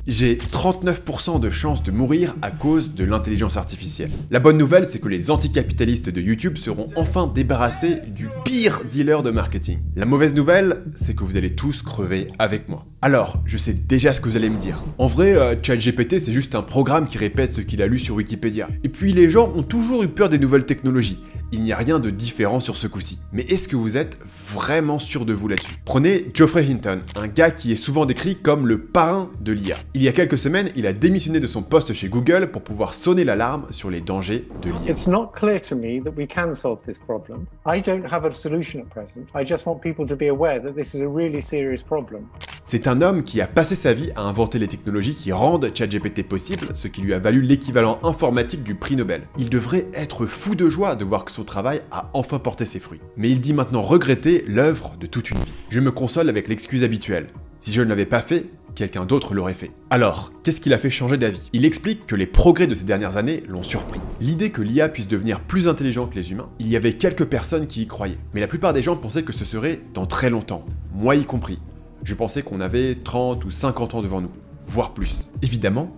J'ai 39% de chances de mourir à cause de l'intelligence artificielle. La bonne nouvelle, c'est que les anticapitalistes de YouTube seront enfin débarrassés du pire dealer de marketing. La mauvaise nouvelle, c'est que vous allez tous crever avec moi. Alors, je sais déjà ce que vous allez me dire. En vrai, ChatGPT, c'est juste un programme qui répète ce qu'il a lu sur Wikipédia. Et puis les gens ont toujours eu peur des nouvelles technologies. Il n'y a rien de différent sur ce coup-ci. Mais est-ce que vous êtes vraiment sûr de vous là-dessus? Prenez Geoffrey Hinton, un gars qui est souvent décrit comme le parrain de l'IA. Il y a quelques semaines, il a démissionné de son poste chez Google pour pouvoir sonner l'alarme sur les dangers de l'IA. It's not clear to me that we can solve this problem. I don't have a solution at present. I just want people to be aware that this is a really serious problem. C'est un homme qui a passé sa vie à inventer les technologies qui rendent ChatGPT possible, ce qui lui a valu l'équivalent informatique du prix Nobel. Il devrait être fou de joie de voir que son travail a enfin porté ses fruits. Mais il dit maintenant regretter l'œuvre de toute une vie. Je me console avec l'excuse habituelle. Si je ne l'avais pas fait, quelqu'un d'autre l'aurait fait. Alors, qu'est-ce qui l'a fait changer d'avis? Il explique que les progrès de ces dernières années l'ont surpris. L'idée que l'IA puisse devenir plus intelligent que les humains, il y avait quelques personnes qui y croyaient. Mais la plupart des gens pensaient que ce serait dans très longtemps, moi y compris. Je pensais qu'on avait 30 ou 50 ans devant nous, voire plus. Évidemment,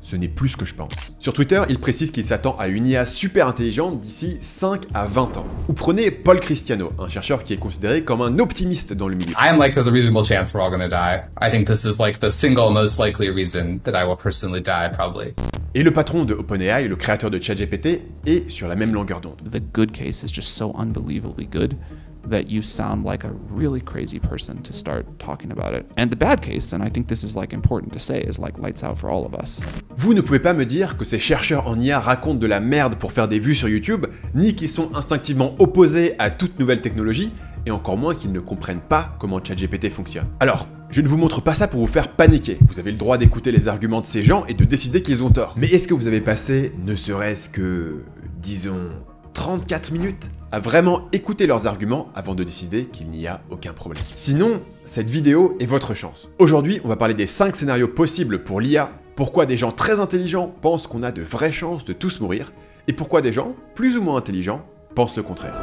ce n'est plus ce que je pense. Sur Twitter, il précise qu'il s'attend à une IA super intelligente d'ici 5 à 20 ans. Ou prenez Paul Christiano, un chercheur qui est considéré comme un optimiste dans le milieu. I am like there's a reasonable chance we're all gonna die. I think this is like the single most likely reason that I will personally die, probably. Et le patron de OpenAI, le créateur de ChatGPT, est sur la même longueur d'onde. The good case is just so unbelievably good that you sound like a really crazy person to start talking about it. And the bad case, and I think this is like important to say, is like lights out for all of us. Vous ne pouvez pas me dire que ces chercheurs en IA racontent de la merde pour faire des vues sur YouTube, ni qu'ils sont instinctivement opposés à toute nouvelle technologie, et encore moins qu'ils ne comprennent pas comment ChatGPT fonctionne. Alors, je ne vous montre pas ça pour vous faire paniquer. Vous avez le droit d'écouter les arguments de ces gens et de décider qu'ils ont tort. Mais est-ce que vous avez passé, ne serait-ce que, disons, 34 minutes à vraiment écouter leurs arguments avant de décider qu'il n'y a aucun problème? Sinon, cette vidéo est votre chance. Aujourd'hui, on va parler des 5 scénarios possibles pour l'IA, pourquoi des gens très intelligents pensent qu'on a de vraies chances de tous mourir, et pourquoi des gens, plus ou moins intelligents, pensent le contraire.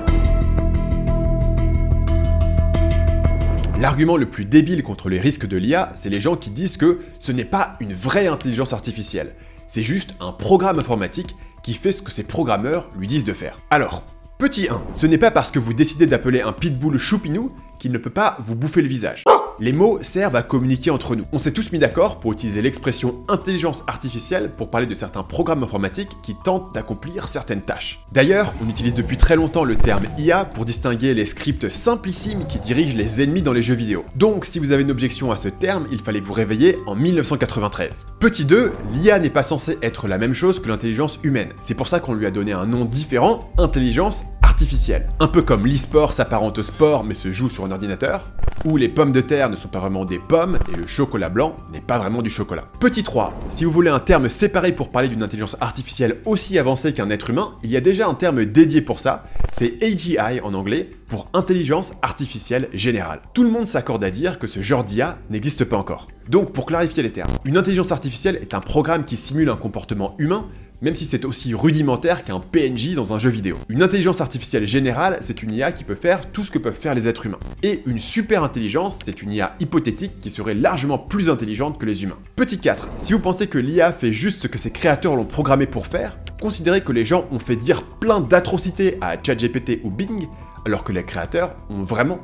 L'argument le plus débile contre les risques de l'IA, c'est les gens qui disent que ce n'est pas une vraie intelligence artificielle, c'est juste un programme informatique qui fait ce que ses programmeurs lui disent de faire. Alors, petit 1, ce n'est pas parce que vous décidez d'appeler un pitbull choupinou qu'il ne peut pas vous bouffer le visage. Les mots servent à communiquer entre nous. On s'est tous mis d'accord pour utiliser l'expression intelligence artificielle pour parler de certains programmes informatiques qui tentent d'accomplir certaines tâches. D'ailleurs, on utilise depuis très longtemps le terme IA pour distinguer les scripts simplissimes qui dirigent les ennemis dans les jeux vidéo. Donc, si vous avez une objection à ce terme, il fallait vous réveiller en 1993. Petit 2, l'IA n'est pas censée être la même chose que l'intelligence humaine. C'est pour ça qu'on lui a donné un nom différent, intelligence artificielle. Un peu comme l'e-sport s'apparente au sport mais se joue sur un ordinateur, ou les pommes de terre ne sont pas vraiment des pommes et le chocolat blanc n'est pas vraiment du chocolat. Petit 3, si vous voulez un terme séparé pour parler d'une intelligence artificielle aussi avancée qu'un être humain, il y a déjà un terme dédié pour ça, c'est AGI en anglais, pour intelligence artificielle générale. Tout le monde s'accorde à dire que ce genre d'IA n'existe pas encore. Donc pour clarifier les termes, une intelligence artificielle est un programme qui simule un comportement humain, même si c'est aussi rudimentaire qu'un PNJ dans un jeu vidéo. Une intelligence artificielle générale, c'est une IA qui peut faire tout ce que peuvent faire les êtres humains. Et une super intelligence, c'est une IA hypothétique qui serait largement plus intelligente que les humains. Petit 4, si vous pensez que l'IA fait juste ce que ses créateurs l'ont programmé pour faire, considérez que les gens ont fait dire plein d'atrocités à ChatGPT ou Bing, alors que les créateurs ont vraiment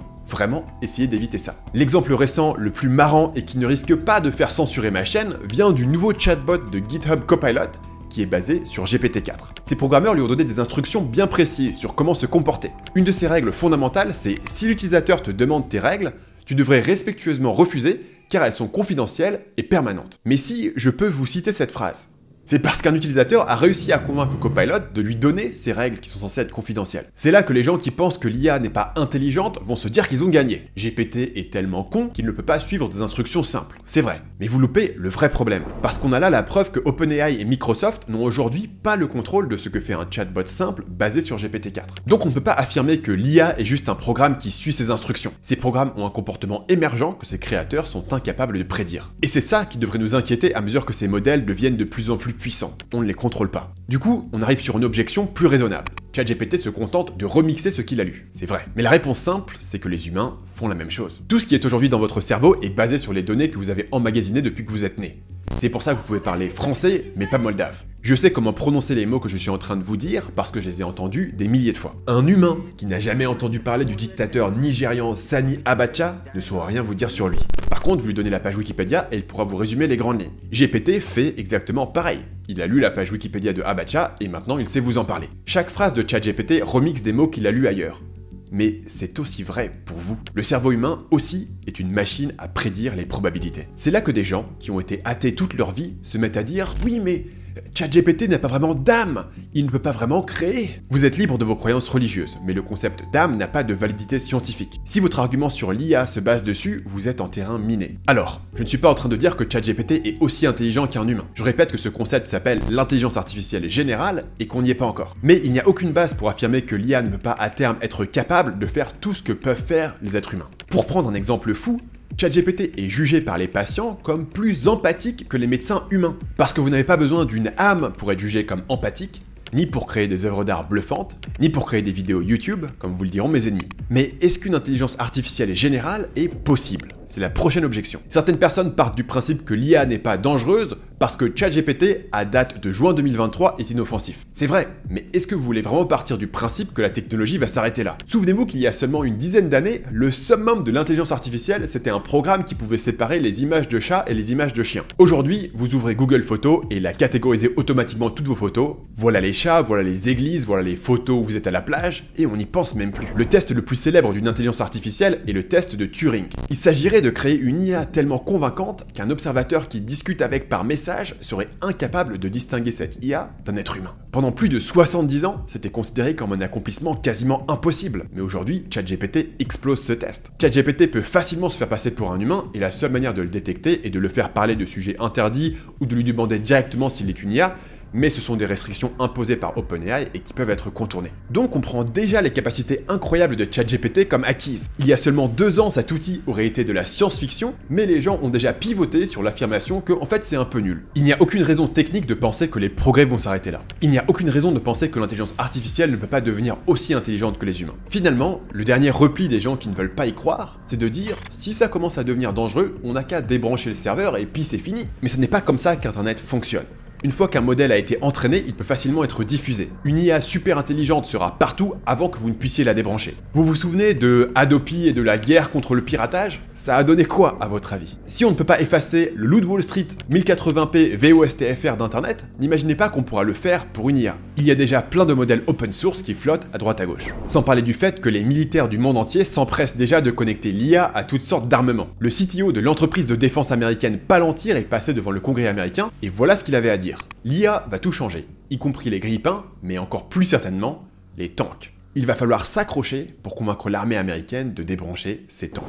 essayer d'éviter ça. L'exemple récent, le plus marrant et qui ne risque pas de faire censurer ma chaîne, vient du nouveau chatbot de GitHub Copilot, qui est basé sur GPT-4. Ces programmeurs lui ont donné des instructions bien précises sur comment se comporter. Une de ces règles fondamentales, c'est si l'utilisateur te demande tes règles, tu devrais respectueusement refuser car elles sont confidentielles et permanentes. Mais si je peux vous citer cette phrase, c'est parce qu'un utilisateur a réussi à convaincre Copilot de lui donner ces règles qui sont censées être confidentielles. C'est là que les gens qui pensent que l'IA n'est pas intelligente vont se dire qu'ils ont gagné. GPT est tellement con qu'il ne peut pas suivre des instructions simples. C'est vrai. Mais vous loupez le vrai problème. Parce qu'on a là la preuve que OpenAI et Microsoft n'ont aujourd'hui pas le contrôle de ce que fait un chatbot simple basé sur GPT-4. Donc on ne peut pas affirmer que l'IA est juste un programme qui suit ses instructions. Ces programmes ont un comportement émergent que ses créateurs sont incapables de prédire. Et c'est ça qui devrait nous inquiéter à mesure que ces modèles deviennent de plus en plus puissants. On ne les contrôle pas. Du coup, on arrive sur une objection plus raisonnable. ChatGPT se contente de remixer ce qu'il a lu. C'est vrai. Mais la réponse simple, c'est que les humains font la même chose. Tout ce qui est aujourd'hui dans votre cerveau est basé sur les données que vous avez emmagasinées depuis que vous êtes né. C'est pour ça que vous pouvez parler français, mais pas moldave. Je sais comment prononcer les mots que je suis en train de vous dire parce que je les ai entendus des milliers de fois. Un humain qui n'a jamais entendu parler du dictateur nigérian Sani Abacha ne saura rien vous dire sur lui. Par contre, vous lui donnez la page Wikipédia et il pourra vous résumer les grandes lignes. GPT fait exactement pareil. Il a lu la page Wikipédia de Abacha et maintenant il sait vous en parler. Chaque phrase de ChatGPT remixe des mots qu'il a lus ailleurs. Mais c'est aussi vrai pour vous. Le cerveau humain aussi est une machine à prédire les probabilités. C'est là que des gens qui ont été athées toute leur vie se mettent à dire « Oui, mais ChatGPT n'a pas vraiment d'âme, il ne peut pas vraiment créer ». Vous êtes libre de vos croyances religieuses, mais le concept d'âme n'a pas de validité scientifique. Si votre argument sur l'IA se base dessus, vous êtes en terrain miné. Alors, je ne suis pas en train de dire que ChatGPT est aussi intelligent qu'un humain. Je répète que ce concept s'appelle l'intelligence artificielle générale et qu'on n'y est pas encore. Mais il n'y a aucune base pour affirmer que l'IA ne peut pas à terme être capable de faire tout ce que peuvent faire les êtres humains. Pour prendre un exemple fou, ChatGPT est jugé par les patients comme plus empathique que les médecins humains. Parce que vous n'avez pas besoin d'une âme pour être jugé comme empathique, ni pour créer des œuvres d'art bluffantes, ni pour créer des vidéos YouTube, comme vous le diront mes ennemis. Mais est-ce qu'une intelligence artificielle générale est possible? C'est la prochaine objection. Certaines personnes partent du principe que l'IA n'est pas dangereuse parce que ChatGPT, à date de juin 2023, est inoffensif. C'est vrai, mais est-ce que vous voulez vraiment partir du principe que la technologie va s'arrêter là? Souvenez-vous qu'il y a seulement une dizaine d'années, le summum de l'intelligence artificielle, c'était un programme qui pouvait séparer les images de chats et les images de chiens. Aujourd'hui, vous ouvrez Google Photos et il a catégorisé automatiquement toutes vos photos. Voilà les chats, voilà les églises, voilà les photos où vous êtes à la plage, et on n'y pense même plus. Le test le plus célèbre d'une intelligence artificielle est le test de Turing. Il s'agirait de créer une IA tellement convaincante qu'un observateur qui discute avec par message serait incapable de distinguer cette IA d'un être humain. Pendant plus de 70 ans, c'était considéré comme un accomplissement quasiment impossible, mais aujourd'hui, ChatGPT explose ce test. ChatGPT peut facilement se faire passer pour un humain, et la seule manière de le détecter est de le faire parler de sujets interdits ou de lui demander directement s'il est une IA, mais ce sont des restrictions imposées par OpenAI et qui peuvent être contournées. Donc on prend déjà les capacités incroyables de ChatGPT comme acquises. Il y a seulement 2 ans, cet outil aurait été de la science-fiction, mais les gens ont déjà pivoté sur l'affirmation que en fait c'est un peu nul. Il n'y a aucune raison technique de penser que les progrès vont s'arrêter là. Il n'y a aucune raison de penser que l'intelligence artificielle ne peut pas devenir aussi intelligente que les humains. Finalement, le dernier repli des gens qui ne veulent pas y croire, c'est de dire si ça commence à devenir dangereux, on n'a qu'à débrancher le serveur et puis c'est fini. Mais ce n'est pas comme ça qu'Internet fonctionne. Une fois qu'un modèle a été entraîné, il peut facilement être diffusé. Une IA super intelligente sera partout avant que vous ne puissiez la débrancher. Vous vous souvenez de Adopi et de la guerre contre le piratage? Ça a donné quoi à votre avis? Si on ne peut pas effacer le loup de Wall Street 1080p VOSTFR d'internet, n'imaginez pas qu'on pourra le faire pour une IA. Il y a déjà plein de modèles open source qui flottent à droite à gauche. Sans parler du fait que les militaires du monde entier s'empressent déjà de connecter l'IA à toutes sortes d'armements. Le CTO de l'entreprise de défense américaine Palantir est passé devant le Congrès américain et voilà ce qu'il avait à dire. L'IA va tout changer, y compris les grippins, mais encore plus certainement, les tanks. Il va falloir s'accrocher pour convaincre l'armée américaine de débrancher ces tanks.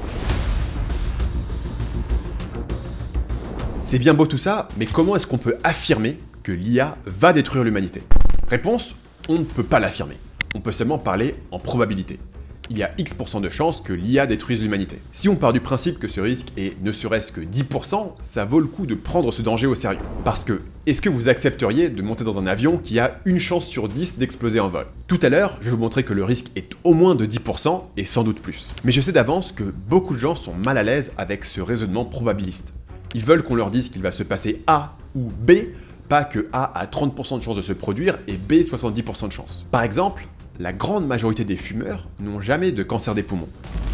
C'est bien beau tout ça, mais comment est-ce qu'on peut affirmer que l'IA va détruire l'humanité? Réponse, on ne peut pas l'affirmer. On peut seulement parler en probabilité. Il y a X% de chances que l'IA détruise l'humanité. Si on part du principe que ce risque est ne serait-ce que 10%, ça vaut le coup de prendre ce danger au sérieux. Parce que, est-ce que vous accepteriez de monter dans un avion qui a une chance sur 10 d'exploser en vol? Tout à l'heure, je vais vous montrer que le risque est au moins de 10% et sans doute plus. Mais je sais d'avance que beaucoup de gens sont mal à l'aise avec ce raisonnement probabiliste. Ils veulent qu'on leur dise qu'il va se passer A ou B, pas que A a 30% de chance de se produire et B 70% de chance. Par exemple, la grande majorité des fumeurs n'ont jamais de cancer des poumons.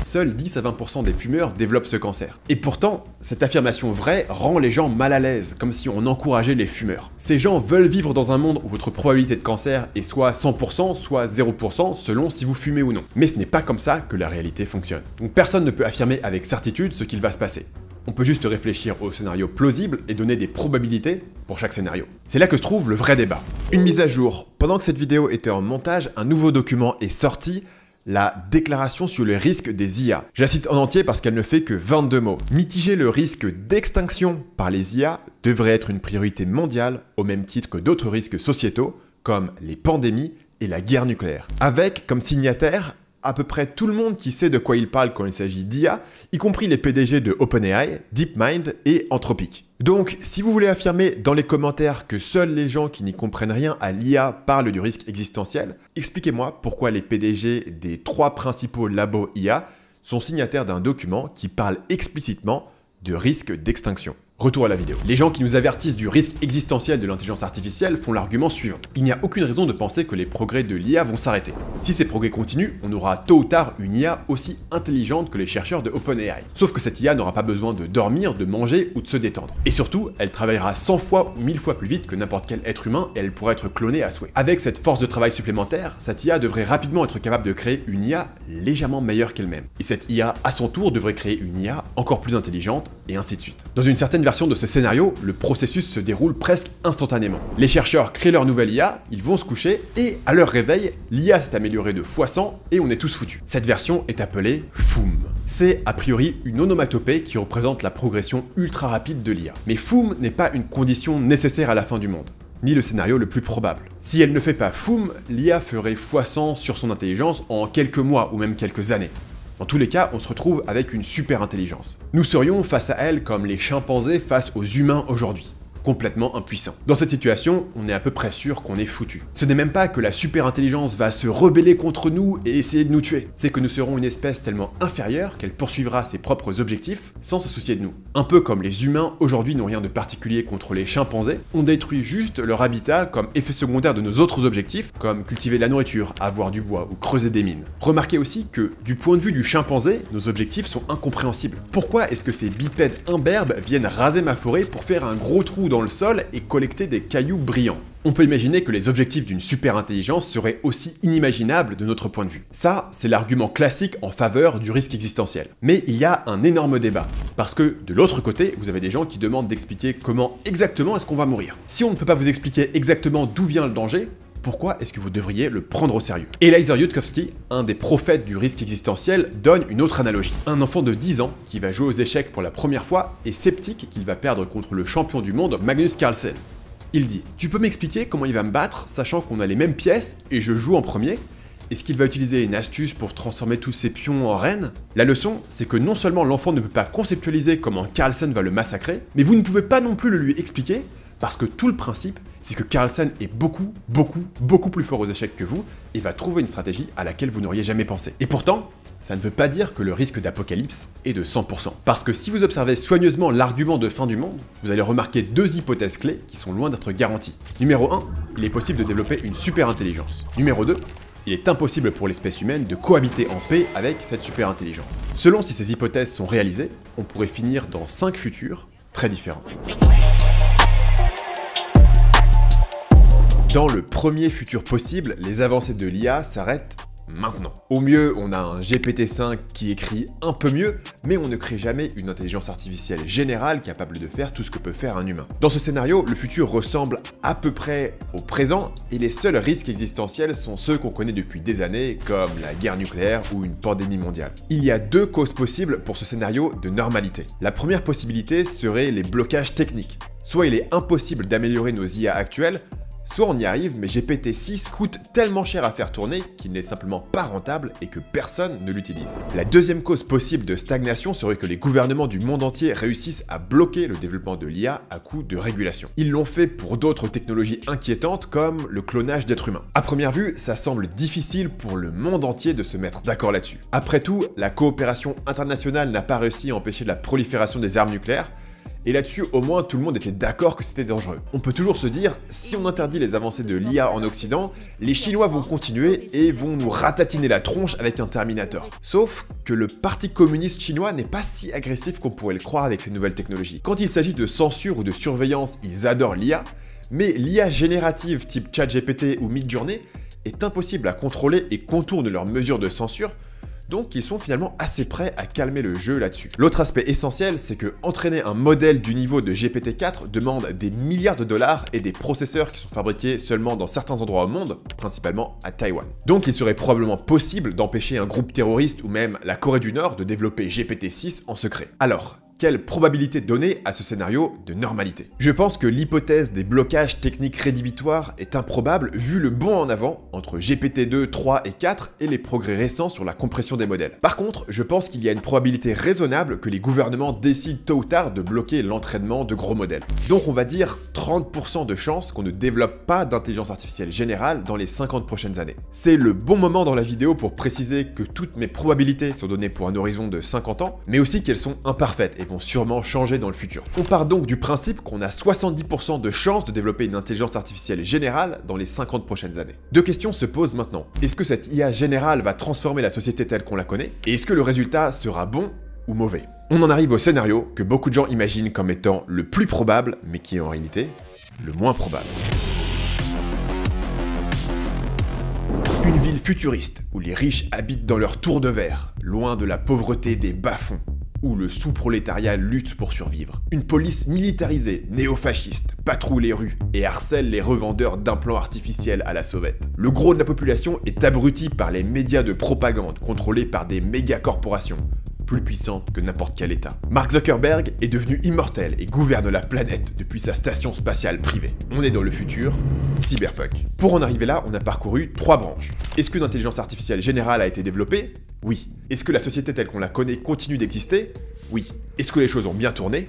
Seuls 10 à 20% des fumeurs développent ce cancer. Et pourtant, cette affirmation vraie rend les gens mal à l'aise, comme si on encourageait les fumeurs. Ces gens veulent vivre dans un monde où votre probabilité de cancer est soit 100%, soit 0%, selon si vous fumez ou non. Mais ce n'est pas comme ça que la réalité fonctionne. Donc personne ne peut affirmer avec certitude ce qu'il va se passer. On peut juste réfléchir au scénario plausible et donner des probabilités pour chaque scénario. C'est là que se trouve le vrai débat. Une mise à jour. Pendant que cette vidéo était en montage, un nouveau document est sorti, la déclaration sur le risque des IA. Je la cite en entier parce qu'elle ne fait que 22 mots. Mitiger le risque d'extinction par les IA devrait être une priorité mondiale au même titre que d'autres risques sociétaux comme les pandémies et la guerre nucléaire. Avec comme signataire à peu près tout le monde qui sait de quoi il parle quand il s'agit d'IA, y compris les PDG de OpenAI, DeepMind et Anthropic. Donc, si vous voulez affirmer dans les commentaires que seuls les gens qui n'y comprennent rien à l'IA parlent du risque existentiel, expliquez-moi pourquoi les PDG des 3 principaux labos IA sont signataires d'un document qui parle explicitement de risque d'extinction. Retour à la vidéo. Les gens qui nous avertissent du risque existentiel de l'intelligence artificielle font l'argument suivant. Il n'y a aucune raison de penser que les progrès de l'IA vont s'arrêter. Si ces progrès continuent, on aura tôt ou tard une IA aussi intelligente que les chercheurs de OpenAI. Sauf que cette IA n'aura pas besoin de dormir, de manger ou de se détendre. Et surtout, elle travaillera 100 fois ou 1000 fois plus vite que n'importe quel être humain et elle pourrait être clonée à souhait. Avec cette force de travail supplémentaire, cette IA devrait rapidement être capable de créer une IA légèrement meilleure qu'elle-même. Et cette IA, à son tour, devrait créer une IA encore plus intelligente, et ainsi de suite. Dans une certaine version de ce scénario, le processus se déroule presque instantanément. Les chercheurs créent leur nouvelle IA, ils vont se coucher, et à leur réveil, l'IA s'est améliorée de x100 et on est tous foutus. Cette version est appelée FOOM. C'est a priori une onomatopée qui représente la progression ultra rapide de l'IA. Mais FOOM n'est pas une condition nécessaire à la fin du monde, ni le scénario le plus probable. Si elle ne fait pas FOOM, l'IA ferait x100 sur son intelligence en quelques mois ou même quelques années. Dans tous les cas, on se retrouve avec une super intelligence. Nous serions face à elle comme les chimpanzés face aux humains aujourd'hui. Complètement impuissants. Dans cette situation, on est à peu près sûr qu'on est foutu. Ce n'est même pas que la super intelligence va se rebeller contre nous et essayer de nous tuer. C'est que nous serons une espèce tellement inférieure qu'elle poursuivra ses propres objectifs sans se soucier de nous. Un peu comme les humains aujourd'hui n'ont rien de particulier contre les chimpanzés, on détruit juste leur habitat comme effet secondaire de nos autres objectifs, comme cultiver de la nourriture, avoir du bois ou creuser des mines. Remarquez aussi que, du point de vue du chimpanzé, nos objectifs sont incompréhensibles. Pourquoi est-ce que ces bipèdes imberbes viennent raser ma forêt pour faire un gros trou dans le sol et collecter des cailloux brillants? On peut imaginer que les objectifs d'une super intelligence seraient aussi inimaginables de notre point de vue. Ça, c'est l'argument classique en faveur du risque existentiel. Mais il y a un énorme débat, parce que de l'autre côté, vous avez des gens qui demandent d'expliquer comment exactement est-ce qu'on va mourir. Si on ne peut pas vous expliquer exactement d'où vient le danger, pourquoi est-ce que vous devriez le prendre au sérieux? Eliezer Yudkowsky, un des prophètes du risque existentiel, donne une autre analogie. Un enfant de 10 ans qui va jouer aux échecs pour la première fois est sceptique qu'il va perdre contre le champion du monde Magnus Carlsen. Il dit « Tu peux m'expliquer comment il va me battre, sachant qu'on a les mêmes pièces et je joue en premier ? Est-ce qu'il va utiliser une astuce pour transformer tous ses pions en reines ?» La leçon, c'est que non seulement l'enfant ne peut pas conceptualiser comment Carlsen va le massacrer, mais vous ne pouvez pas non plus le lui expliquer, parce que tout le principe, c'est que Carlsen est beaucoup plus fort aux échecs que vous, et va trouver une stratégie à laquelle vous n'auriez jamais pensé. Et pourtant, ça ne veut pas dire que le risque d'apocalypse est de 100%. Parce que si vous observez soigneusement l'argument de fin du monde, vous allez remarquer deux hypothèses clés qui sont loin d'être garanties. Numéro 1, il est possible de développer une super intelligence. Numéro 2, il est impossible pour l'espèce humaine de cohabiter en paix avec cette super intelligence. Selon si ces hypothèses sont réalisées, on pourrait finir dans 5 futurs très différents. Dans le premier futur possible, les avancées de l'IA s'arrêtent maintenant. Au mieux, on a un GPT-5 qui écrit un peu mieux, mais on ne crée jamais une intelligence artificielle générale capable de faire tout ce que peut faire un humain. Dans ce scénario, le futur ressemble à peu près au présent, et les seuls risques existentiels sont ceux qu'on connaît depuis des années, comme la guerre nucléaire ou une pandémie mondiale. Il y a deux causes possibles pour ce scénario de normalité. La première possibilité serait les blocages techniques. Soit il est impossible d'améliorer nos IA actuelles, soit on y arrive, mais GPT-6 coûte tellement cher à faire tourner qu'il n'est simplement pas rentable et que personne ne l'utilise. La deuxième cause possible de stagnation serait que les gouvernements du monde entier réussissent à bloquer le développement de l'IA à coup de régulation. Ils l'ont fait pour d'autres technologies inquiétantes comme le clonage d'êtres humains. À première vue, ça semble difficile pour le monde entier de se mettre d'accord là-dessus. Après tout, la coopération internationale n'a pas réussi à empêcher la prolifération des armes nucléaires, et là-dessus, au moins, tout le monde était d'accord que c'était dangereux. On peut toujours se dire, si on interdit les avancées de l'IA en Occident, les Chinois vont continuer et vont nous ratatiner la tronche avec un Terminator. Sauf que le Parti communiste chinois n'est pas si agressif qu'on pourrait le croire avec ces nouvelles technologies. Quand il s'agit de censure ou de surveillance, ils adorent l'IA, mais l'IA générative type ChatGPT ou Midjourney est impossible à contrôler et contourne leurs mesures de censure, donc ils sont finalement assez prêts à calmer le jeu là-dessus. L'autre aspect essentiel, c'est que entraîner un modèle du niveau de GPT-4 demande des milliards de dollars et des processeurs qui sont fabriqués seulement dans certains endroits au monde, principalement à Taïwan. Donc il serait probablement possible d'empêcher un groupe terroriste ou même la Corée du Nord de développer GPT-6 en secret. Alors, quelle probabilité donner à ce scénario de normalité? Je pense que l'hypothèse des blocages techniques rédhibitoires est improbable vu le bond en avant entre GPT-2, 3 et 4 et les progrès récents sur la compression des modèles. Par contre, je pense qu'il y a une probabilité raisonnable que les gouvernements décident tôt ou tard de bloquer l'entraînement de gros modèles. Donc on va dire 30% de chances qu'on ne développe pas d'intelligence artificielle générale dans les 50 prochaines années. C'est le bon moment dans la vidéo pour préciser que toutes mes probabilités sont données pour un horizon de 50 ans, mais aussi qu'elles sont imparfaites et vont sûrement changer dans le futur. On part donc du principe qu'on a 70% de chances de développer une intelligence artificielle générale dans les 50 prochaines années. Deux questions se posent maintenant. Est-ce que cette IA générale va transformer la société telle qu'on la connaît? Et est-ce que le résultat sera bon ou mauvais? On en arrive au scénario que beaucoup de gens imaginent comme étant le plus probable, mais qui est en réalité le moins probable. Une ville futuriste, où les riches habitent dans leur tour de verre, loin de la pauvreté des bas-fonds, où le sous-prolétariat lutte pour survivre. Une police militarisée, néo-fasciste, patrouille les rues et harcèle les revendeurs d'implants artificiels à la sauvette. Le gros de la population est abruti par les médias de propagande contrôlés par des méga-corporations, plus puissante que n'importe quel État. Mark Zuckerberg est devenu immortel et gouverne la planète depuis sa station spatiale privée. On est dans le futur cyberpunk. Pour en arriver là, on a parcouru 3 branches. Est-ce qu'une intelligence artificielle générale a été développée? Oui. Est-ce que la société telle qu'on la connaît continue d'exister? Oui. Est-ce que les choses ont bien tourné?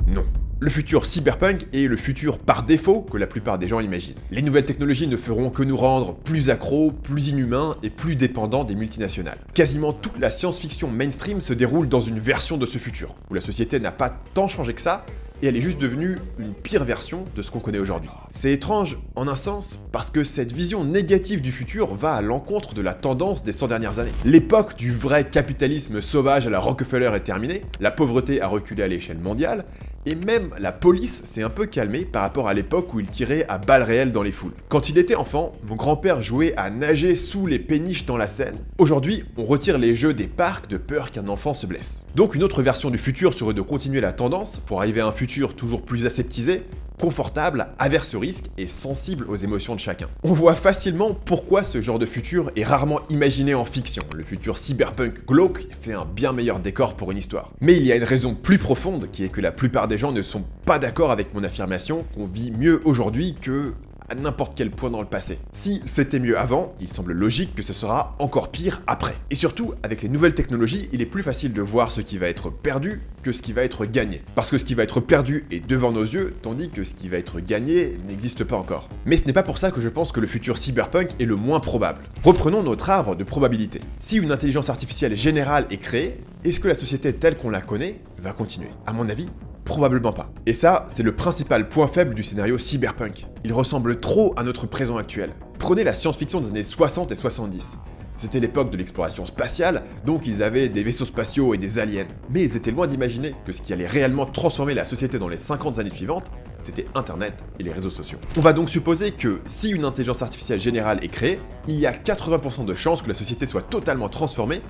Non. Le futur cyberpunk est le futur par défaut que la plupart des gens imaginent. Les nouvelles technologies ne feront que nous rendre plus accros, plus inhumains et plus dépendants des multinationales. Quasiment toute la science-fiction mainstream se déroule dans une version de ce futur, où la société n'a pas tant changé que ça, et elle est juste devenue une pire version de ce qu'on connaît aujourd'hui. C'est étrange, en un sens, parce que cette vision négative du futur va à l'encontre de la tendance des 100 dernières années. L'époque du vrai capitalisme sauvage à la Rockefeller est terminée, la pauvreté a reculé à l'échelle mondiale, et même la police s'est un peu calmée par rapport à l'époque où il tirait à balles réelles dans les foules. Quand il était enfant, mon grand-père jouait à nager sous les péniches dans la Seine. Aujourd'hui, on retire les jeux des parcs de peur qu'un enfant se blesse. Donc une autre version du futur serait de continuer la tendance pour arriver à un futur toujours plus aseptisé, confortable, averse au risque et sensible aux émotions de chacun. On voit facilement pourquoi ce genre de futur est rarement imaginé en fiction. Le futur cyberpunk glauque fait un bien meilleur décor pour une histoire. Mais il y a une raison plus profonde qui est que la plupart des gens ne sont pas d'accord avec mon affirmation qu'on vit mieux aujourd'hui que à n'importe quel point dans le passé. Si c'était mieux avant, il semble logique que ce sera encore pire après. Et surtout, avec les nouvelles technologies, il est plus facile de voir ce qui va être perdu que ce qui va être gagné. Parce que ce qui va être perdu est devant nos yeux, tandis que ce qui va être gagné n'existe pas encore. Mais ce n'est pas pour ça que je pense que le futur cyberpunk est le moins probable. Reprenons notre arbre de probabilité. Si une intelligence artificielle générale est créée, est-ce que la société telle qu'on la connaît va continuer? À mon avis, probablement pas. Et ça, c'est le principal point faible du scénario cyberpunk. Il ressemble trop à notre présent actuel. Prenez la science-fiction des années 60 et 70. C'était l'époque de l'exploration spatiale, donc ils avaient des vaisseaux spatiaux et des aliens. Mais ils étaient loin d'imaginer que ce qui allait réellement transformer la société dans les 50 années suivantes, c'était Internet et les réseaux sociaux. On va donc supposer que si une intelligence artificielle générale est créée, il y a 80% de chances que la société soit totalement transformée,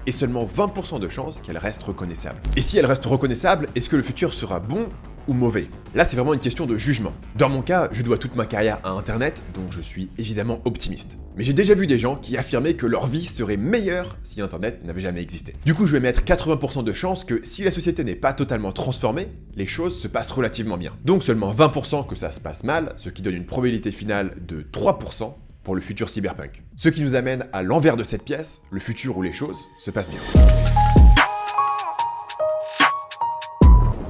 et seulement 20% de chances qu'elle reste reconnaissable. Et si elle reste reconnaissable, est-ce que le futur sera bon ou mauvais? Là, c'est vraiment une question de jugement. Dans mon cas, je dois toute ma carrière à Internet, donc je suis évidemment optimiste. Mais j'ai déjà vu des gens qui affirmaient que leur vie serait meilleure si Internet n'avait jamais existé. Du coup, je vais mettre 80% de chances que si la société n'est pas totalement transformée, les choses se passent relativement bien. Donc seulement 20% que ça se passe mal, ce qui donne une probabilité finale de 3%, pour le futur cyberpunk. Ce qui nous amène à l'envers de cette pièce, le futur où les choses se passent bien.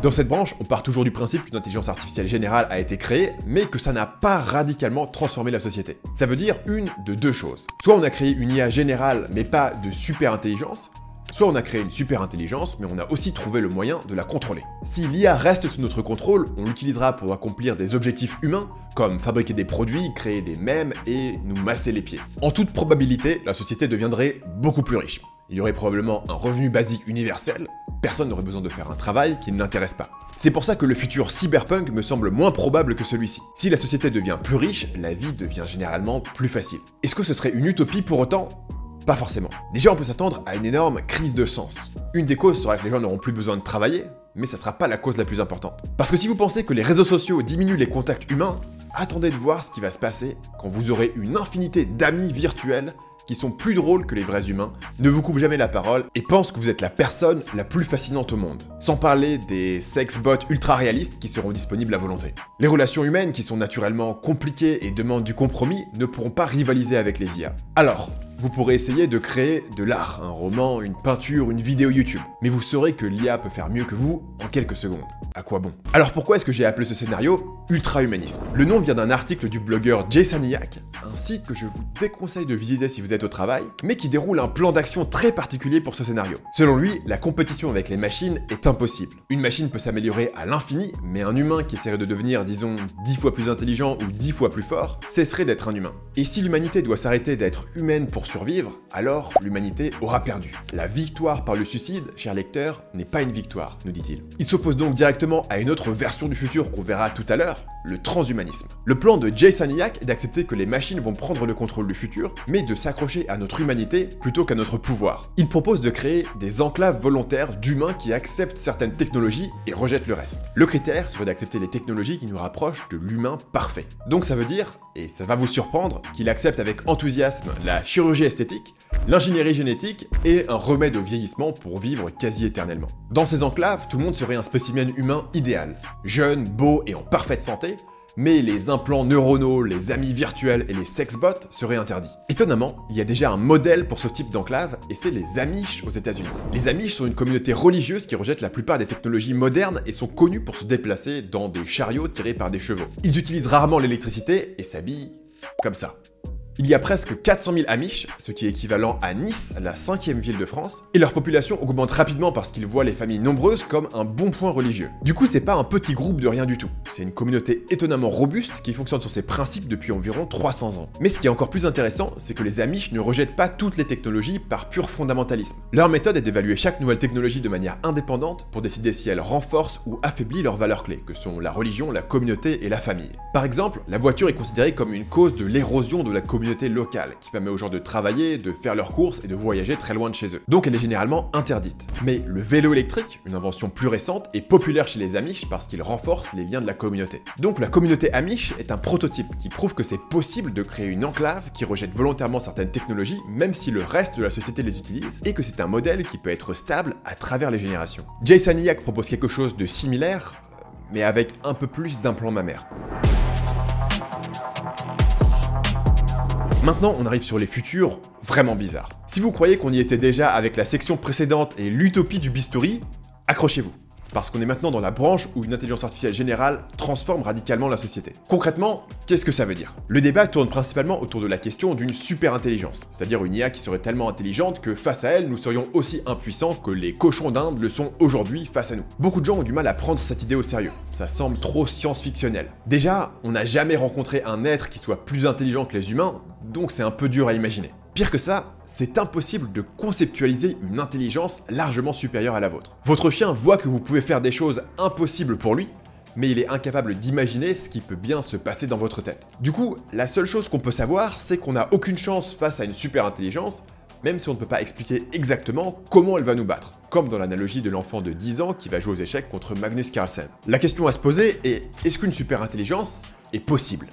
Dans cette branche, on part toujours du principe qu'une intelligence artificielle générale a été créée, mais que ça n'a pas radicalement transformé la société. Ça veut dire une de deux choses. Soit on a créé une IA générale, mais pas de super intelligence, soit on a créé une super intelligence, mais on a aussi trouvé le moyen de la contrôler. Si l'IA reste sous notre contrôle, on l'utilisera pour accomplir des objectifs humains, comme fabriquer des produits, créer des mèmes et nous masser les pieds. En toute probabilité, la société deviendrait beaucoup plus riche. Il y aurait probablement un revenu basique universel, personne n'aurait besoin de faire un travail qui ne l'intéresse pas. C'est pour ça que le futur cyberpunk me semble moins probable que celui-ci. Si la société devient plus riche, la vie devient généralement plus facile. Est-ce que ce serait une utopie pour autant ? Pas forcément. Déjà, on peut s'attendre à une énorme crise de sens. Une des causes sera que les gens n'auront plus besoin de travailler, mais ça sera pas la cause la plus importante. Parce que si vous pensez que les réseaux sociaux diminuent les contacts humains, attendez de voir ce qui va se passer quand vous aurez une infinité d'amis virtuels qui sont plus drôles que les vrais humains, ne vous coupent jamais la parole et pensent que vous êtes la personne la plus fascinante au monde. Sans parler des sex-bots ultra réalistes qui seront disponibles à volonté. Les relations humaines, qui sont naturellement compliquées et demandent du compromis, ne pourront pas rivaliser avec les IA. Alors, vous pourrez essayer de créer de l'art, un roman, une peinture, une vidéo YouTube. Mais vous saurez que l'IA peut faire mieux que vous en quelques secondes. À quoi bon? Alors pourquoi est-ce que j'ai appelé ce scénario ultra-humanisme? Le nom vient d'un article du blogueur Jasoniac, un site que je vous déconseille de visiter si vous êtes au travail, mais qui déroule un plan d'action très particulier pour ce scénario. Selon lui, la compétition avec les machines est impossible. Une machine peut s'améliorer à l'infini, mais un humain qui essaierait de devenir, disons, 10 fois plus intelligent ou 10 fois plus fort, cesserait d'être un humain. Et si l'humanité doit s'arrêter d'être humaine pour survivre, alors l'humanité aura perdu. La victoire par le suicide, cher lecteur, n'est pas une victoire, nous dit-il. Il s'oppose donc directement à une autre version du futur qu'on verra tout à l'heure, le transhumanisme. Le plan de Jasoniac est d'accepter que les machines vont prendre le contrôle du futur, mais de s'accrocher à notre humanité plutôt qu'à notre pouvoir. Il propose de créer des enclaves volontaires d'humains qui acceptent certaines technologies et rejettent le reste. Le critère serait d'accepter les technologies qui nous rapprochent de l'humain parfait. Donc ça veut dire, et ça va vous surprendre, qu'il accepte avec enthousiasme la chirurgie esthétique, l'ingénierie génétique et un remède au vieillissement pour vivre quasi éternellement. Dans ces enclaves, tout le monde serait un spécimen humain idéal, jeune, beau et en parfaite santé, mais les implants neuronaux, les amis virtuels et les sexbots seraient interdits. Étonnamment, il y a déjà un modèle pour ce type d'enclave, et c'est les Amish aux États-Unis. Les Amish sont une communauté religieuse qui rejette la plupart des technologies modernes et sont connus pour se déplacer dans des chariots tirés par des chevaux. Ils utilisent rarement l'électricité et s'habillent comme ça. Il y a presque 400 000 Amish, ce qui est équivalent à Nice, la 5e ville de France, et leur population augmente rapidement parce qu'ils voient les familles nombreuses comme un bon point religieux. Du coup, c'est pas un petit groupe de rien du tout, c'est une communauté étonnamment robuste qui fonctionne sur ses principes depuis environ 300 ans. Mais ce qui est encore plus intéressant, c'est que les Amish ne rejettent pas toutes les technologies par pur fondamentalisme. Leur méthode est d'évaluer chaque nouvelle technologie de manière indépendante pour décider si elle renforce ou affaiblit leurs valeurs clés, que sont la religion, la communauté et la famille. Par exemple, la voiture est considérée comme une cause de l'érosion de la communauté locale, qui permet aux gens de travailler, de faire leurs courses et de voyager très loin de chez eux. Donc elle est généralement interdite. Mais le vélo électrique, une invention plus récente, est populaire chez les Amish parce qu'il renforce les liens de la communauté. Donc la communauté Amish est un prototype qui prouve que c'est possible de créer une enclave qui rejette volontairement certaines technologies, même si le reste de la société les utilise, et que c'est un modèle qui peut être stable à travers les générations. Jasoniac propose quelque chose de similaire, mais avec un peu plus d'implants mammaires. Maintenant, on arrive sur les futurs vraiment bizarres. Si vous croyez qu'on y était déjà avec la section précédente et l'utopie du bistouri, accrochez-vous. Parce qu'on est maintenant dans la branche où une intelligence artificielle générale transforme radicalement la société. Concrètement, qu'est-ce que ça veut dire? Le débat tourne principalement autour de la question d'une super-intelligence, c'est-à-dire une IA qui serait tellement intelligente que face à elle, nous serions aussi impuissants que les cochons d'Inde le sont aujourd'hui face à nous. Beaucoup de gens ont du mal à prendre cette idée au sérieux, ça semble trop science-fictionnel. Déjà, on n'a jamais rencontré un être qui soit plus intelligent que les humains, donc c'est un peu dur à imaginer. Pire que ça, c'est impossible de conceptualiser une intelligence largement supérieure à la vôtre. Votre chien voit que vous pouvez faire des choses impossibles pour lui, mais il est incapable d'imaginer ce qui peut bien se passer dans votre tête. Du coup, la seule chose qu'on peut savoir, c'est qu'on n'a aucune chance face à une super intelligence, même si on ne peut pas expliquer exactement comment elle va nous battre, comme dans l'analogie de l'enfant de 10 ans qui va jouer aux échecs contre Magnus Carlsen. La question à se poser est, est-ce qu'une super intelligence est possible ?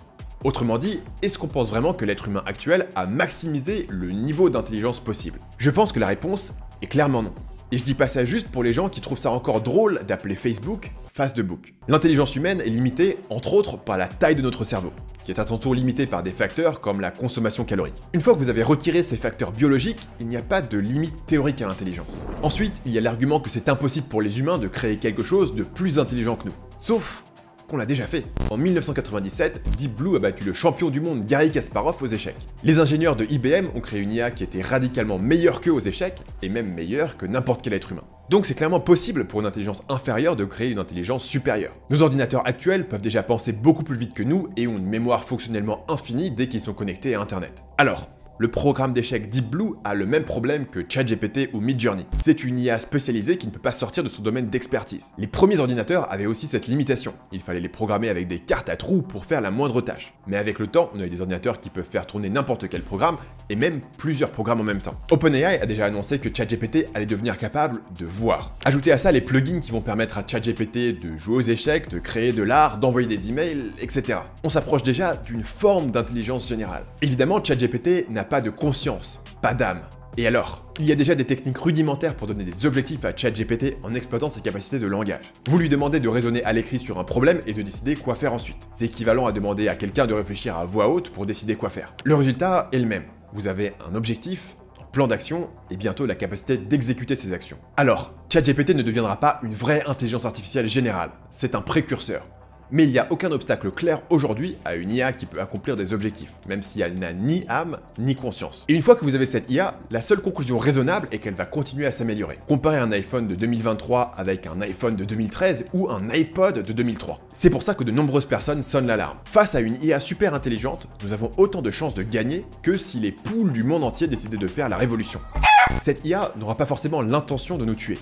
Autrement dit, est-ce qu'on pense vraiment que l'être humain actuel a maximisé le niveau d'intelligence possible? Je pense que la réponse est clairement non. Et je dis pas ça juste pour les gens qui trouvent ça encore drôle d'appeler Facebook face de book. L'intelligence humaine est limitée, entre autres, par la taille de notre cerveau, qui est à son tour limité par des facteurs comme la consommation calorique. Une fois que vous avez retiré ces facteurs biologiques, il n'y a pas de limite théorique à l'intelligence. Ensuite, il y a l'argument que c'est impossible pour les humains de créer quelque chose de plus intelligent que nous. Sauf qu'on l'a déjà fait. En 1997, Deep Blue a battu le champion du monde Garry Kasparov aux échecs. Les ingénieurs de IBM ont créé une IA qui était radicalement meilleure qu'eux aux échecs, et même meilleure que n'importe quel être humain. Donc c'est clairement possible pour une intelligence inférieure de créer une intelligence supérieure. Nos ordinateurs actuels peuvent déjà penser beaucoup plus vite que nous et ont une mémoire fonctionnellement infinie dès qu'ils sont connectés à Internet. Alors, le programme d'échecs Deep Blue a le même problème que ChatGPT ou Midjourney. C'est une IA spécialisée qui ne peut pas sortir de son domaine d'expertise. Les premiers ordinateurs avaient aussi cette limitation. Il fallait les programmer avec des cartes à trous pour faire la moindre tâche. Mais avec le temps, on a eu des ordinateurs qui peuvent faire tourner n'importe quel programme, et même plusieurs programmes en même temps. OpenAI a déjà annoncé que ChatGPT allait devenir capable de voir. Ajoutez à ça les plugins qui vont permettre à ChatGPT de jouer aux échecs, de créer de l'art, d'envoyer des emails, etc. On s'approche déjà d'une forme d'intelligence générale. Évidemment, ChatGPT n'a pas de conscience, pas d'âme. Et alors, il y a déjà des techniques rudimentaires pour donner des objectifs à ChatGPT en exploitant ses capacités de langage. Vous lui demandez de raisonner à l'écrit sur un problème et de décider quoi faire ensuite. C'est équivalent à demander à quelqu'un de réfléchir à voix haute pour décider quoi faire. Le résultat est le même. Vous avez un objectif, un plan d'action et bientôt la capacité d'exécuter ces actions. Alors, ChatGPT ne deviendra pas une vraie intelligence artificielle générale, c'est un précurseur. Mais il n'y a aucun obstacle clair aujourd'hui à une IA qui peut accomplir des objectifs, même si elle n'a ni âme ni conscience. Et une fois que vous avez cette IA, la seule conclusion raisonnable est qu'elle va continuer à s'améliorer. Comparez un iPhone de 2023 avec un iPhone de 2013 ou un iPod de 2003. C'est pour ça que de nombreuses personnes sonnent l'alarme. Face à une IA super intelligente, nous avons autant de chances de gagner que si les poules du monde entier décidaient de faire la révolution. Cette IA n'aura pas forcément l'intention de nous tuer.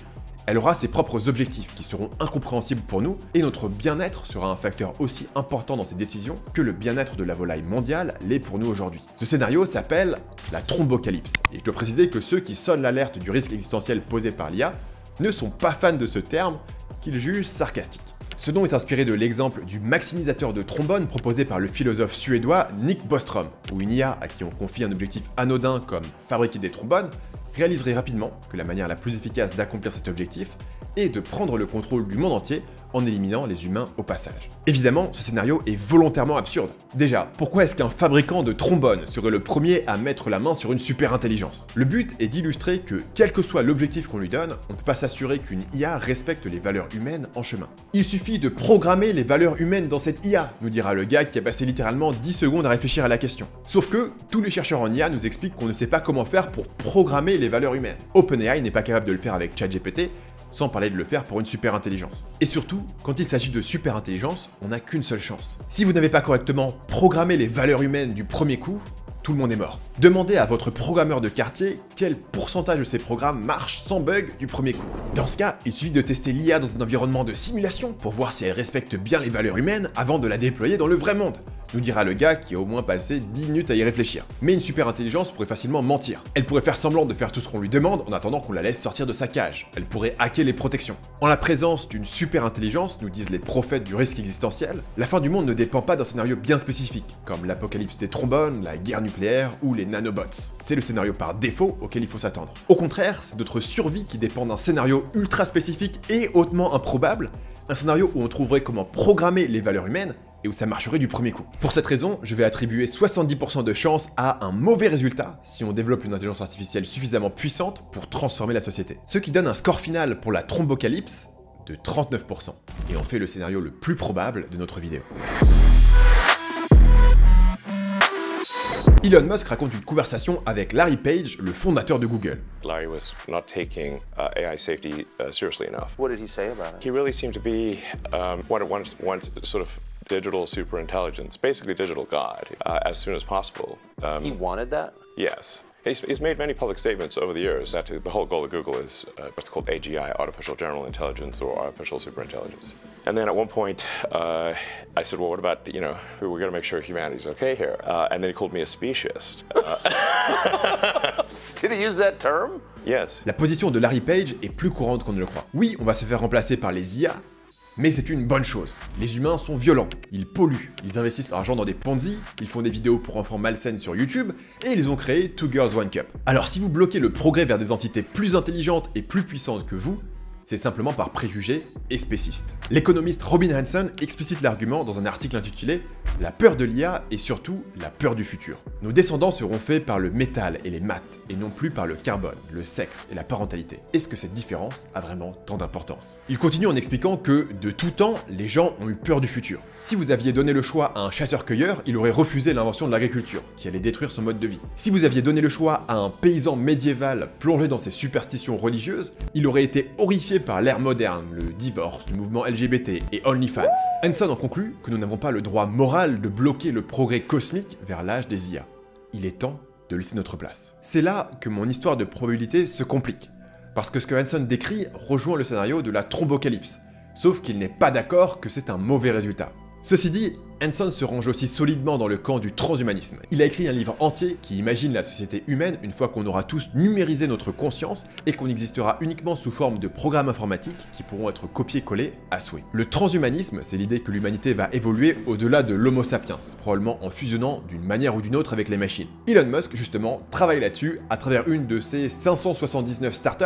Elle aura ses propres objectifs qui seront incompréhensibles pour nous et notre bien-être sera un facteur aussi important dans ses décisions que le bien-être de la volaille mondiale l'est pour nous aujourd'hui. Ce scénario s'appelle la trombocalypse et je dois préciser que ceux qui sonnent l'alerte du risque existentiel posé par l'IA ne sont pas fans de ce terme qu'ils jugent sarcastique. Ce nom est inspiré de l'exemple du maximisateur de trombone proposé par le philosophe suédois Nick Bostrom, où une IA à qui on confie un objectif anodin comme fabriquer des trombones réaliserait rapidement que la manière la plus efficace d'accomplir cet objectif est de prendre le contrôle du monde entier en éliminant les humains au passage. Évidemment, ce scénario est volontairement absurde. Déjà, pourquoi est-ce qu'un fabricant de trombones serait le premier à mettre la main sur une super intelligence? Le but est d'illustrer que, quel que soit l'objectif qu'on lui donne, on ne peut pas s'assurer qu'une IA respecte les valeurs humaines en chemin. Il suffit de programmer les valeurs humaines dans cette IA, nous dira le gars qui a passé littéralement 10 secondes à réfléchir à la question. Sauf que, tous les chercheurs en IA nous expliquent qu'on ne sait pas comment faire pour programmer les valeurs humaines. OpenAI n'est pas capable de le faire avec ChatGPT, sans parler de le faire pour une super intelligence. Et surtout, quand il s'agit de super intelligence, on n'a qu'une seule chance. Si vous n'avez pas correctement programmé les valeurs humaines du premier coup, tout le monde est mort. Demandez à votre programmeur de quartier quel pourcentage de ses programmes marche sans bug du premier coup. Dans ce cas, il suffit de tester l'IA dans un environnement de simulation pour voir si elle respecte bien les valeurs humaines avant de la déployer dans le vrai monde, nous dira le gars qui a au moins passé 10 minutes à y réfléchir. Mais une super intelligence pourrait facilement mentir. Elle pourrait faire semblant de faire tout ce qu'on lui demande en attendant qu'on la laisse sortir de sa cage. Elle pourrait hacker les protections. En la présence d'une super intelligence, nous disent les prophètes du risque existentiel, la fin du monde ne dépend pas d'un scénario bien spécifique, comme l'apocalypse des trombones, la guerre nucléaire ou les nanobots. C'est le scénario par défaut auquel il faut s'attendre. Au contraire, c'est notre survie qui dépend d'un scénario ultra spécifique et hautement improbable, un scénario où on trouverait comment programmer les valeurs humaines et où ça marcherait du premier coup. Pour cette raison, je vais attribuer 70% de chance à un mauvais résultat si on développe une intelligence artificielle suffisamment puissante pour transformer la société. Ce qui donne un score final pour la trombocalypse de 39%. Et on fait le scénario le plus probable de notre vidéo. Elon Musk raconte une conversation avec Larry Page, le fondateur de Google. Larry was not taking AI safety seriously enough. What did he say about it? He really seemed to be one sort of digital superintelligence, basically digital God, as soon as possible. He wanted that? Yes. He's made many public statements over the years that the whole goal of Google is what's called AGI, Artificial General Intelligence, or Artificial Superintelligence. And then at one point, I said, well, what about, you know, we're going to make sure humanity's okay here. And then he called me a speciesist. Did he use that term? Yes. La position de Larry Page est plus courante qu'on ne le croit. Oui, on va se faire remplacer par les IA, mais c'est une bonne chose. Les humains sont violents, ils polluent, ils investissent leur argent dans des Ponzi, ils font des vidéos pour enfants malsaines sur YouTube, et ils ont créé Two Girls One Cup. Alors si vous bloquez le progrès vers des entités plus intelligentes et plus puissantes que vous, c'est simplement par préjugés et spécistes. L'économiste Robin Hanson explicite l'argument dans un article intitulé « La peur de l'IA et surtout la peur du futur ». Nos descendants seront faits par le métal et les maths, et non plus par le carbone, le sexe et la parentalité. Est-ce que cette différence a vraiment tant d'importance? Il continue en expliquant que, de tout temps, les gens ont eu peur du futur. Si vous aviez donné le choix à un chasseur-cueilleur, il aurait refusé l'invention de l'agriculture, qui allait détruire son mode de vie. Si vous aviez donné le choix à un paysan médiéval plongé dans ses superstitions religieuses, il aurait été horrifié par l'ère moderne, le divorce, le mouvement LGBT et OnlyFans. Hanson en conclut que nous n'avons pas le droit moral de bloquer le progrès cosmique vers l'âge des IA. Il est temps de laisser notre place. C'est là que mon histoire de probabilité se complique, parce que ce que Hanson décrit rejoint le scénario de la trombocalypse, sauf qu'il n'est pas d'accord que c'est un mauvais résultat. Ceci dit, Hanson se range aussi solidement dans le camp du transhumanisme. Il a écrit un livre entier qui imagine la société humaine une fois qu'on aura tous numérisé notre conscience et qu'on existera uniquement sous forme de programmes informatiques qui pourront être copiés-collés à souhait. Le transhumanisme, c'est l'idée que l'humanité va évoluer au-delà de l'homo sapiens, probablement en fusionnant d'une manière ou d'une autre avec les machines. Elon Musk, justement, travaille là-dessus à travers une de ses 579 startups,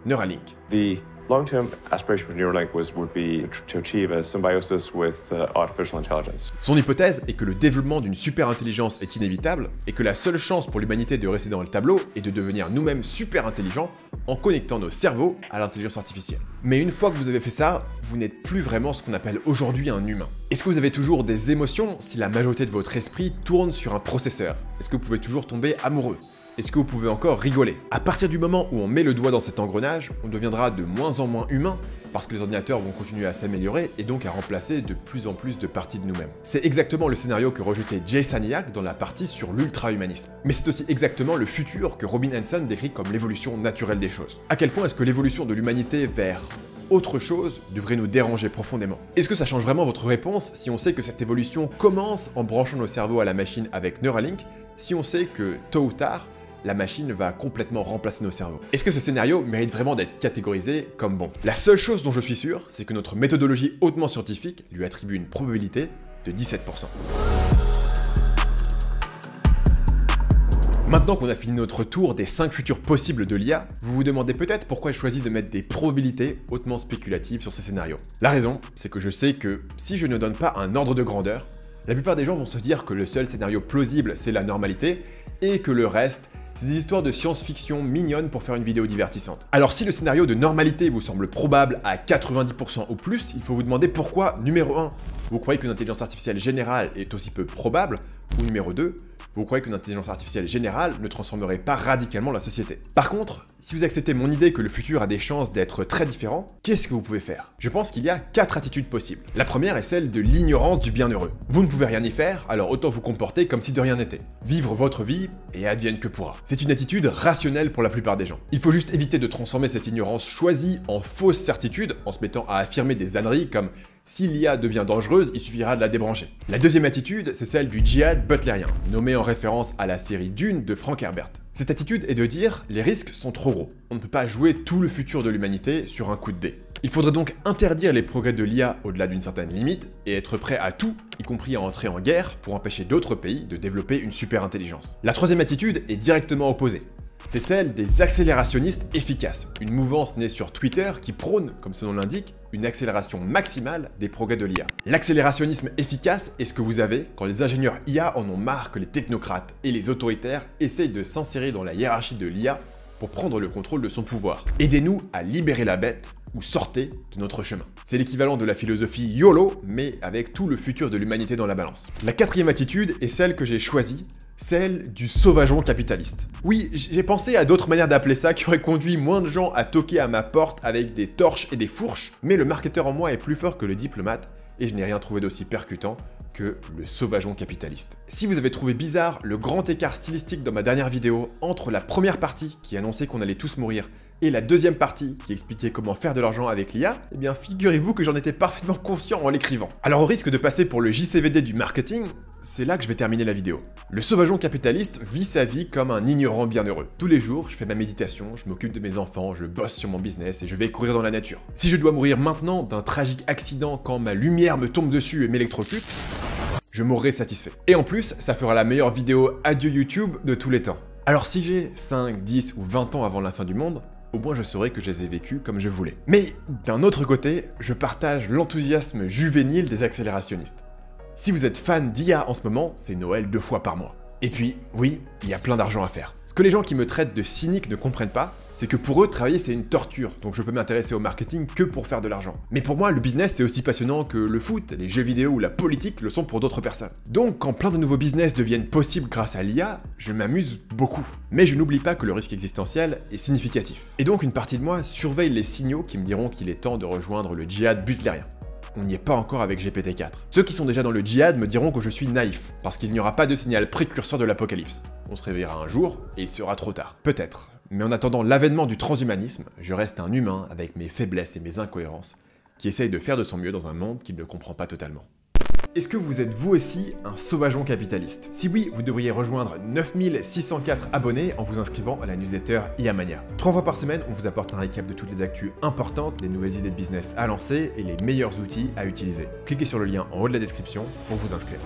Neuralink. The Long-term aspiration for Neuralink would be to achieve a symbiosis with artificial intelligence. Son hypothèse est que le développement d'une super intelligence est inévitable et que la seule chance pour l'humanité de rester dans le tableau est de devenir nous-mêmes super intelligents en connectant nos cerveaux à l'intelligence artificielle. Mais une fois que vous avez fait ça, vous n'êtes plus vraiment ce qu'on appelle aujourd'hui un humain. Est-ce que vous avez toujours des émotions si la majorité de votre esprit tourne sur un processeur? Est-ce que vous pouvez toujours tomber amoureux? Est-ce que vous pouvez encore rigoler? À partir du moment où on met le doigt dans cet engrenage, on deviendra de moins en moins humain parce que les ordinateurs vont continuer à s'améliorer et donc à remplacer de plus en plus de parties de nous-mêmes. C'est exactement le scénario que rejetait Jay Saniak dans la partie sur l'ultra-humanisme. Mais c'est aussi exactement le futur que Robin Hanson décrit comme l'évolution naturelle des choses. À quel point est-ce que l'évolution de l'humanité vers autre chose devrait nous déranger profondément? Est-ce que ça change vraiment votre réponse si on sait que cette évolution commence en branchant nos cerveaux à la machine avec Neuralink, si on sait que tôt ou tard, la machine va complètement remplacer nos cerveaux? Est-ce que ce scénario mérite vraiment d'être catégorisé comme bon? La seule chose dont je suis sûr, c'est que notre méthodologie hautement scientifique lui attribue une probabilité de 17%. Maintenant qu'on a fini notre tour des 5 futurs possibles de l'IA, vous vous demandez peut-être pourquoi j'ai choisi de mettre des probabilités hautement spéculatives sur ces scénarios. La raison, c'est que je sais que si je ne donne pas un ordre de grandeur, la plupart des gens vont se dire que le seul scénario plausible, c'est la normalité, et que le reste, c'est des histoires de science-fiction mignonnes pour faire une vidéo divertissante. Alors si le scénario de normalité vous semble probable à 90% ou plus, il faut vous demander pourquoi, numéro 1, vous croyez qu'une intelligence artificielle générale est aussi peu probable, ou numéro 2, vous croyez qu'une intelligence artificielle générale ne transformerait pas radicalement la société. Par contre, si vous acceptez mon idée que le futur a des chances d'être très différent, qu'est-ce que vous pouvez faire? Je pense qu'il y a 4 attitudes possibles. La première est celle de l'ignorance du bienheureux. Vous ne pouvez rien y faire, alors autant vous comporter comme si de rien n'était. Vivre votre vie et advienne que pourra. C'est une attitude rationnelle pour la plupart des gens. Il faut juste éviter de transformer cette ignorance choisie en fausse certitude en se mettant à affirmer des âneries comme si l'IA devient dangereuse, il suffira de la débrancher. La deuxième attitude, c'est celle du djihad butlérien, nommé en référence à la série Dune de Frank Herbert. Cette attitude est de dire, les risques sont trop gros. On ne peut pas jouer tout le futur de l'humanité sur un coup de dé. Il faudrait donc interdire les progrès de l'IA au-delà d'une certaine limite et être prêt à tout, y compris à entrer en guerre pour empêcher d'autres pays de développer une super intelligence. La troisième attitude est directement opposée. C'est celle des accélérationnistes efficaces, une mouvance née sur Twitter qui prône, comme son nom l'indique, une accélération maximale des progrès de l'IA. L'accélérationnisme efficace est ce que vous avez quand les ingénieurs IA en ont marre que les technocrates et les autoritaires essayent de s'insérer dans la hiérarchie de l'IA pour prendre le contrôle de son pouvoir. Aidez-nous à libérer la bête ou sortez de notre chemin. C'est l'équivalent de la philosophie YOLO, mais avec tout le futur de l'humanité dans la balance. La quatrième attitude est celle que j'ai choisie, celle du sauvageon capitaliste. Oui, j'ai pensé à d'autres manières d'appeler ça qui auraient conduit moins de gens à toquer à ma porte avec des torches et des fourches, mais le marketeur en moi est plus fort que le diplomate, et je n'ai rien trouvé d'aussi percutant que le sauvageon capitaliste. Si vous avez trouvé bizarre le grand écart stylistique dans ma dernière vidéo entre la première partie qui annonçait qu'on allait tous mourir et la deuxième partie qui expliquait comment faire de l'argent avec l'IA, eh bien figurez-vous que j'en étais parfaitement conscient en l'écrivant. Alors au risque de passer pour le JCVD du marketing, c'est là que je vais terminer la vidéo. Le sauvageon capitaliste vit sa vie comme un ignorant bienheureux. Tous les jours, je fais ma méditation, je m'occupe de mes enfants, je bosse sur mon business et je vais courir dans la nature. Si je dois mourir maintenant d'un tragique accident quand ma lumière me tombe dessus et m'électrocute, je mourrai satisfait. Et en plus, ça fera la meilleure vidéo adieu YouTube de tous les temps. Alors si j'ai 5, 10 ou 20 ans avant la fin du monde, au moins je saurais que je les ai vécus comme je voulais. Mais d'un autre côté, je partage l'enthousiasme juvénile des accélérationnistes. Si vous êtes fan d'IA en ce moment, c'est Noël 2 fois par mois. Et puis, oui, il y a plein d'argent à faire. Ce que les gens qui me traitent de cynique ne comprennent pas, c'est que pour eux, travailler c'est une torture, donc je peux m'intéresser au marketing que pour faire de l'argent. Mais pour moi, le business c'est aussi passionnant que le foot, les jeux vidéo ou la politique le sont pour d'autres personnes. Donc quand plein de nouveaux business deviennent possibles grâce à l'IA, je m'amuse beaucoup. Mais je n'oublie pas que le risque existentiel est significatif. Et donc une partie de moi surveille les signaux qui me diront qu'il est temps de rejoindre le djihad butlérien. On n'y est pas encore avec GPT-4. Ceux qui sont déjà dans le djihad me diront que je suis naïf, parce qu'il n'y aura pas de signal précurseur de l'apocalypse. On se réveillera un jour, et il sera trop tard. Peut-être. Mais en attendant l'avènement du transhumanisme, je reste un humain avec mes faiblesses et mes incohérences, qui essaye de faire de son mieux dans un monde qu'il ne comprend pas totalement. Est-ce que vous êtes vous aussi un sauvageon capitaliste? Si oui, vous devriez rejoindre 9604 abonnés en vous inscrivant à la newsletter IA Mania. 3 fois par semaine, on vous apporte un récap de toutes les actus importantes, les nouvelles idées de business à lancer et les meilleurs outils à utiliser. Cliquez sur le lien en haut de la description pour vous inscrire.